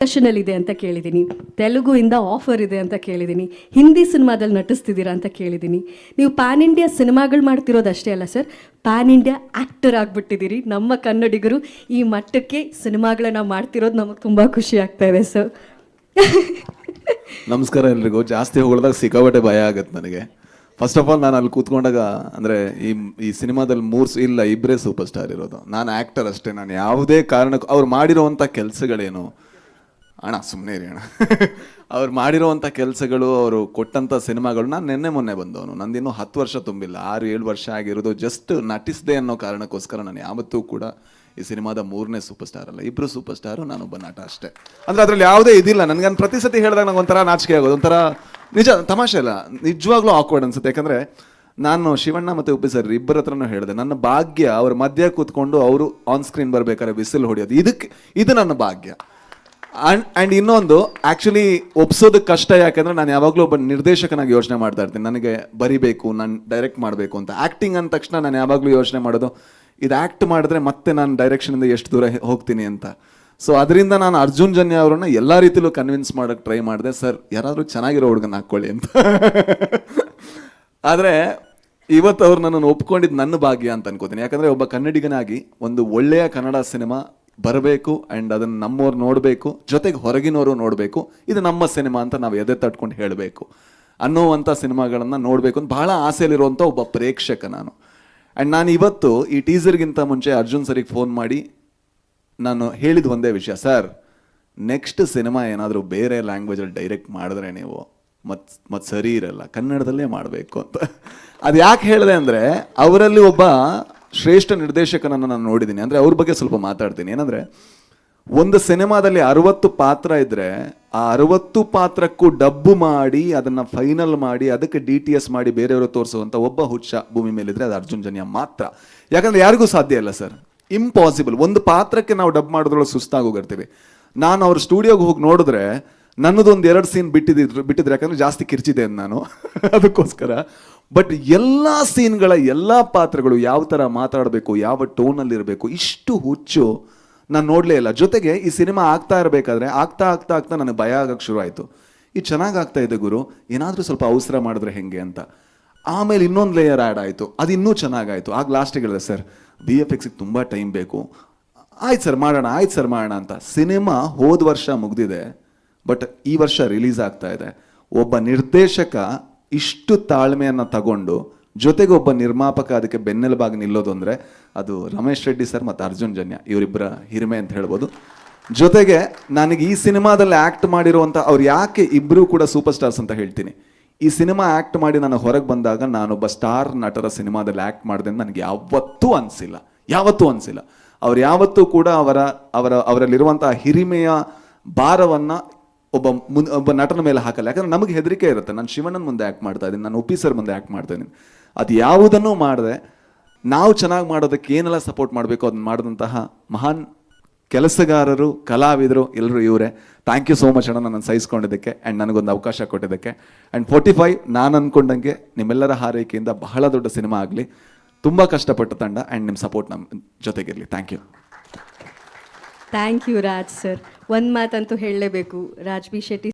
ನಲ್ಲಿ ಇದೆ ಅಂತ ಕೇಳಿದ್ದೀನಿ, ತೆಲುಗುಯಿಂದ ಆಫರ್ ಇದೆ ಅಂತ ಕೇಳಿದ್ದೀನಿ, ಹಿಂದಿ ಸಿನಿಮಾದಲ್ಲಿ ನಟಿಸ್ತಿದ್ದೀರಾ ಅಂತ ಕೇಳಿದ್ದೀನಿ. ನೀವು ಪ್ಯಾನ್ ಇಂಡಿಯಾ ಸಿನಿಮಾಗಳು ಮಾಡ್ತಿರೋದು ಅಷ್ಟೇ ಅಲ್ಲ ಸರ್, ಪ್ಯಾನ್ ಇಂಡಿಯಾ ಆ್ಯಕ್ಟರ್ ಆಗಿಬಿಟ್ಟಿದ್ದೀರಿ. ನಮ್ಮ ಕನ್ನಡಿಗರು ಈ ಮಟ್ಟಕ್ಕೆ ಸಿನಿಮಾಗಳನ್ನ ಮಾಡ್ತಿರೋದು ನಮಗೆ ತುಂಬ ಖುಷಿ ಆಗ್ತಾ ಇದೆ ಸರ್. ನಮಸ್ಕಾರ ಎಲ್ರಿಗೂ. ಜಾಸ್ತಿ ಹೊಗಳಿದಾಗ ಸಿಕ್ಕಾಪಟ್ಟೆ ಭಯ ಆಗುತ್ತೆ ನನಗೆ. ಫಸ್ಟ್ ಆಫ್ ಆಲ್ ನಾನು ಅಲ್ಲಿ ಕೂತ್ಕೊಂಡಾಗ ಅಂದರೆ ಈ ಸಿನಿಮಾದಲ್ಲಿ ಇಬ್ಬರೇ ಸೂಪರ್ ಸ್ಟಾರ್ ಇರೋದು. ನಾನು ಆ್ಯಕ್ಟರ್ ಅಷ್ಟೇ. ನಾನು ಯಾವುದೇ ಕಾರಣಕ್ಕೂ ಅವ್ರು ಮಾಡಿರೋವಂಥ ಕೆಲಸಗಳೇನು ಅಣ್ಣ ಸುಮ್ಮನೆ ಇರಿ ಅಣ್ಣ ಅವ್ರು ಮಾಡಿರೋವಂಥ ಕೆಲಸಗಳು, ಅವರು ಕೊಟ್ಟಂಥ ಸಿನಿಮಾಗಳು, ನಾನು ನಿನ್ನೆ ಮೊನ್ನೆ ಬಂದವನು. ನಂದಿನ್ನೂ 10 ವರ್ಷ ತುಂಬಿಲ್ಲ, 6-7 ವರ್ಷ ಆಗಿರೋದು. ಜಸ್ಟ್ ನಟಿಸಿದೆ ಅನ್ನೋ ಕಾರಣಕ್ಕೋಸ್ಕರ ನಾನು ಯಾವತ್ತೂ ಕೂಡ ಈ ಸಿನಿಮಾದ 3ನೇ ಸೂಪರ್ ಸ್ಟಾರ್ ಅಲ್ಲ, ಇಬ್ಬರು ಸೂಪರ್ ಸ್ಟಾರು, ನಾನೊಬ್ಬ ನಟ ಅಷ್ಟೇ. ಅಂದರೆ ಅದರಲ್ಲಿ ಯಾವುದೇ ಇದಿಲ್ಲ. ನನಗೆ ಪ್ರತಿ ಸತಿ ಹೇಳಿದಾಗ ನಂಗೆ ಒಂಥರ ನಾಚಿಕೆ ಆಗೋದು, ಒಂಥರ ನಿಜ ತಮಾಷೆ ಇಲ್ಲ, ನಿಜವಾಗ್ಲೂ ಆಕ್ವರ್ಡ್ ಅನ್ಸುತ್ತೆ. ಯಾಕಂದರೆ ನಾನು ಶಿವಣ್ಣ ಮತ್ತು ಉಪ್ಪಿ ಸರ್ ಇಬ್ಬರ ಹತ್ರನೂ ಹೇಳಿದೆ, ನನ್ನ ಭಾಗ್ಯ ಅವ್ರ ಮಧ್ಯೆ ಕೂತ್ಕೊಂಡು ಅವರು ಆನ್ ಸ್ಕ್ರೀನ್ ಬರಬೇಕಾದ್ರೆ ವಿಸಿಲ್ ಹೊಡೆಯೋದು, ಇದು ನನ್ನ ಭಾಗ್ಯ. ಆ್ಯಂಡ್ ಇನ್ನೊಂದು ಆ್ಯಕ್ಚುಲಿ ಒಪ್ಸೋದಕ್ಕೆ ಕಷ್ಟ. ಯಾಕಂದರೆ ನಾನು ಯಾವಾಗಲೂ ಒಬ್ಬ ನಿರ್ದೇಶಕನಾಗಿ ಯೋಚನೆ ಮಾಡ್ತಾ ಇರ್ತೀನಿ, ನನಗೆ ಬರಿಬೇಕು, ನಾನು ಡೈರೆಕ್ಟ್ ಮಾಡಬೇಕು ಅಂತ. ಆ್ಯಕ್ಟಿಂಗ್ ಅಂದ ತಕ್ಷಣ ನಾನು ಯಾವಾಗಲೂ ಯೋಚನೆ ಮಾಡೋದು, ಇದು ಆ್ಯಕ್ಟ್ ಮಾಡಿದ್ರೆ ಮತ್ತೆ ನಾನು ಡೈರೆಕ್ಷನಿಂದ ಎಷ್ಟು ದೂರ ಹೋಗ್ತೀನಿ ಅಂತ. ಸೊ ಅದರಿಂದ ನಾನು ಅರ್ಜುನ್ ಜನ್ಯ ಅವರನ್ನ ಎಲ್ಲ ರೀತಿಲೂ ಕನ್ವಿನ್ಸ್ ಮಾಡೋಕ್ಕೆ ಟ್ರೈ ಮಾಡಿದೆ. ಸರ್ ಯಾರಾದರೂ ಚೆನ್ನಾಗಿರೋ ಹುಡುಗನ ಹಾಕ್ಕೊಳ್ಳಿ ಅಂತ. ಆದರೆ ಇವತ್ತು ಅವ್ರು ನನ್ನನ್ನು ಒಪ್ಕೊಂಡಿದ್ದು ನನ್ನ ಭಾಗ್ಯ ಅಂತ ಅನ್ಕೋತೀನಿ. ಯಾಕಂದರೆ ಒಬ್ಬ ಕನ್ನಡಿಗನಾಗಿ ಒಂದು ಒಳ್ಳೆಯ ಕನ್ನಡ ಸಿನಿಮಾ ಬರಬೇಕು, ಆ್ಯಂಡ್ ಅದನ್ನು ನಮ್ಮವ್ರು ನೋಡಬೇಕು, ಜೊತೆಗೆ ಹೊರಗಿನವರು ನೋಡಬೇಕು, ಇದು ನಮ್ಮ ಸಿನಿಮಾ ಅಂತ ನಾವು ಎದೆ ತಟ್ಕೊಂಡು ಹೇಳಬೇಕು ಅನ್ನೋವಂಥ ಸಿನಿಮಾಗಳನ್ನು ನೋಡಬೇಕು ಅಂತ ಭಾಳ ಆಸೆಯಲ್ಲಿರುವಂಥ ಒಬ್ಬ ಪ್ರೇಕ್ಷಕ ನಾನು. ಆ್ಯಂಡ್ ನಾನು ಇವತ್ತು ಈ ಟೀಸರ್ಗಿಂತ ಮುಂಚೆ ಅರ್ಜುನ್ ಸರಿಗೆ ಫೋನ್ ಮಾಡಿ ನಾನು ಹೇಳಿದ ಒಂದೇ ವಿಷಯ, ಸರ್ ನೆಕ್ಸ್ಟ್ ಸಿನಿಮಾ ಏನಾದರೂ ಬೇರೆ ಲ್ಯಾಂಗ್ವೇಜಲ್ಲಿ ಡೈರೆಕ್ಟ್ ಮಾಡಿದ್ರೆ ನೀವು ಮತ್ತೆ ಸರಿ ಇರಲ್ಲ, ಕನ್ನಡದಲ್ಲೇ ಮಾಡಬೇಕು ಅಂತ. ಅದು ಯಾಕೆ ಹೇಳಿದೆ ಅಂದರೆ, ಅವರಲ್ಲಿ ಒಬ್ಬ ಶ್ರೇಷ್ಠ ನಿರ್ದೇಶಕನನ್ನು ನಾನು ನೋಡಿದ್ದೀನಿ. ಅಂದರೆ ಅವ್ರ ಬಗ್ಗೆ ಸ್ವಲ್ಪ ಮಾತಾಡ್ತೀನಿ. ಏನಂದರೆ, ಒಂದು ಸಿನಿಮಾದಲ್ಲಿ 60 ಪಾತ್ರ ಇದ್ದರೆ ಆ 60 ಪಾತ್ರಕ್ಕೂ ಡಬ್ಬು ಮಾಡಿ ಅದನ್ನು ಫೈನಲ್ ಮಾಡಿ ಅದಕ್ಕೆ DTS ಮಾಡಿ ಬೇರೆಯವರು ತೋರಿಸುವಂಥ ಒಬ್ಬ ಹುಚ್ಚ ಭೂಮಿ ಮೇಲಿದ್ರೆ ಅದು ಅರ್ಜುನ್ ಜನ್ಯ ಮಾತ್ರ. ಯಾಕಂದರೆ ಯಾರಿಗೂ ಸಾಧ್ಯ ಇಲ್ಲ ಸರ್, ಇಂಪಾಸಿಬಲ್. ಒಂದು ಪಾತ್ರಕ್ಕೆ ನಾವು ಡಬ್ ಮಾಡೋದ್ರೊಳಗೆ ಸುಸ್ತಾಗೋಗಿರ್ತೀವಿ. ನಾನು ಅವ್ರ ಸ್ಟುಡಿಯೋಗೆ ಹೋಗಿ ನೋಡಿದ್ರೆ ನನ್ನದೊಂದು 2 ಸೀನ್ ಬಿಟ್ಟಿದ್ರೆ ಯಾಕಂದರೆ ಜಾಸ್ತಿ ಕಿರ್ಚಿದೆ ನಾನು ಅದಕ್ಕೋಸ್ಕರ. ಬಟ್ ಎಲ್ಲ ಸೀನ್ಗಳ ಎಲ್ಲ ಪಾತ್ರಗಳು ಯಾವ ಥರ ಮಾತಾಡಬೇಕು, ಯಾವ ಟೋನಲ್ಲಿರಬೇಕು, ಇಷ್ಟು ಹುಚ್ಚು ನಾನು ನೋಡಲೇ ಇಲ್ಲ. ಜೊತೆಗೆ ಈ ಸಿನಿಮಾ ಆಗ್ತಾ ಇರಬೇಕಾದ್ರೆ ಆಗ್ತಾ ನನಗೆ ಭಯ ಆಗೋಕ್ಕೆ ಶುರು ಆಯಿತು. ಇದು ಚೆನ್ನಾಗಿ ಆಗ್ತಾ ಇದೆ ಗುರು, ಏನಾದರೂ ಸ್ವಲ್ಪ ಅವಸರ ಮಾಡಿದ್ರೆ ಹೆಂಗೆ ಅಂತ. ಆಮೇಲೆ ಇನ್ನೊಂದು ಲೇಯರ್ ಆ್ಯಡ್ ಆಯಿತು, ಅದು ಇನ್ನೂ ಚೆನ್ನಾಗಾಯಿತು. ಆಗ ಲಾಸ್ಟಿಗೆ ಹೇಳಿದೆ, ಸರ್ VFXಗೆ ತುಂಬ ಟೈಮ್ ಬೇಕು, ಆಯ್ತು ಸರ್ ಮಾಡೋಣ ಅಂತ. ಸಿನಿಮಾ ಹೋದ ವರ್ಷ ಮುಗ್ದಿದೆ, ಬಟ್ ಈ ವರ್ಷ ರಿಲೀಸ್ ಆಗ್ತಾ ಇದೆ. ಒಬ್ಬ ನಿರ್ದೇಶಕ ಇಷ್ಟು ತಾಳ್ಮೆಯನ್ನು ತಗೊಂಡು ಜೊತೆಗೆ ಒಬ್ಬ ನಿರ್ಮಾಪಕ ಅದಕ್ಕೆ ಬೆನ್ನೆಲುಬಾಗಿ ನಿಲ್ಲೋದು ಅಂದರೆ ಅದು ರಮೇಶ್ ರೆಡ್ಡಿ ಸರ್ ಮತ್ತು ಅರ್ಜುನ್ ಜನ್ಯ ಇವರಿಬ್ಬರ ಹಿರಿಮೆ ಅಂತ ಹೇಳ್ಬೋದು. ಜೊತೆಗೆ ನನಗೆ ಈ ಸಿನಿಮಾದಲ್ಲಿ ಆ್ಯಕ್ಟ್ ಮಾಡಿರುವಂಥ ಅವ್ರು ಯಾಕೆ ಇಬ್ಬರೂ ಕೂಡ ಸೂಪರ್ ಸ್ಟಾರ್ಸ್ ಅಂತ ಹೇಳ್ತೀನಿ, ಈ ಸಿನಿಮಾ ಆ್ಯಕ್ಟ್ ಮಾಡಿ ನಾನು ಹೊರಗೆ ಬಂದಾಗ ನಾನೊಬ್ಬ ಸ್ಟಾರ್ ನಟರ ಸಿನಿಮಾದಲ್ಲಿ ಆ್ಯಕ್ಟ್ ಮಾಡಿದೆ ಅಂತ ನನಗೆ ಯಾವತ್ತೂ ಅನಿಸಿಲ್ಲ. ಅವ್ರು ಯಾವತ್ತೂ ಕೂಡ ಅವರಲ್ಲಿರುವಂಥ ಹಿರಿಮೆಯ ಭಾರವನ್ನು ಒಬ್ಬ ನಟನ ಮೇಲೆ ಹಾಕಲ್ಲ. ಯಾಕಂದರೆ ನಮಗೆ ಹೆದರಿಕೆ ಇರುತ್ತೆ. ನಾನು ಶಿವಣ್ಣನ ಮುಂದೆ ಆ್ಯಕ್ಟ್ ಮಾಡ್ತಾ ಇದ್ದೀನಿ, ನಾನು ಉಪ್ಪಿ ಸರ್ ಮುಂದೆ ಆ್ಯಕ್ಟ್ ಮಾಡ್ತಾ ಇದ್ದೀನಿ. ಅದು ಯಾವುದನ್ನೂ ಮಾಡದೆ ನಾವು ಚೆನ್ನಾಗಿ ಮಾಡೋದಕ್ಕೆ ಏನೆಲ್ಲ ಸಪೋರ್ಟ್ ಮಾಡಬೇಕು ಅದನ್ನು ಮಾಡಿದಂತಹ ಮಹಾನ್ ಕೆಲಸಗಾರರು, ಕಲಾವಿದರು ಎಲ್ಲರೂ ಇವರೇ. ಥ್ಯಾಂಕ್ ಯು ಸೋ ಮಚ್ ಅಣ್ಣ, ನನ್ನನ್ನು ಸಹಿಸ್ಕೊಂಡಿದ್ದಕ್ಕೆ ಆ್ಯಂಡ್ ನನಗೊಂದು ಅವಕಾಶ ಕೊಟ್ಟಿದ್ದಕ್ಕೆ. ಆ್ಯಂಡ್ 45 ನಾನು ಅಂದ್ಕೊಂಡಂಗೆ ನಿಮ್ಮೆಲ್ಲರ ಹಾರೈಕೆಯಿಂದ ಬಹಳ ದೊಡ್ಡ ಸಿನಿಮಾ ಆಗಲಿ. ತುಂಬ ಕಷ್ಟಪಟ್ಟ ತಂಡ ಆ್ಯಂಡ್ ನಿಮ್ಮ ಸಪೋರ್ಟ್ ನಮ್ಮ ಜೊತೆಗಿರಲಿ. Thank you. Thank you Raj sir. ಒಂದು ಮಾತಂತೂ ಹೇಳಲೇಬೇಕು, ರಾಜ್ ಬಿ ಶೆಟ್ಟಿ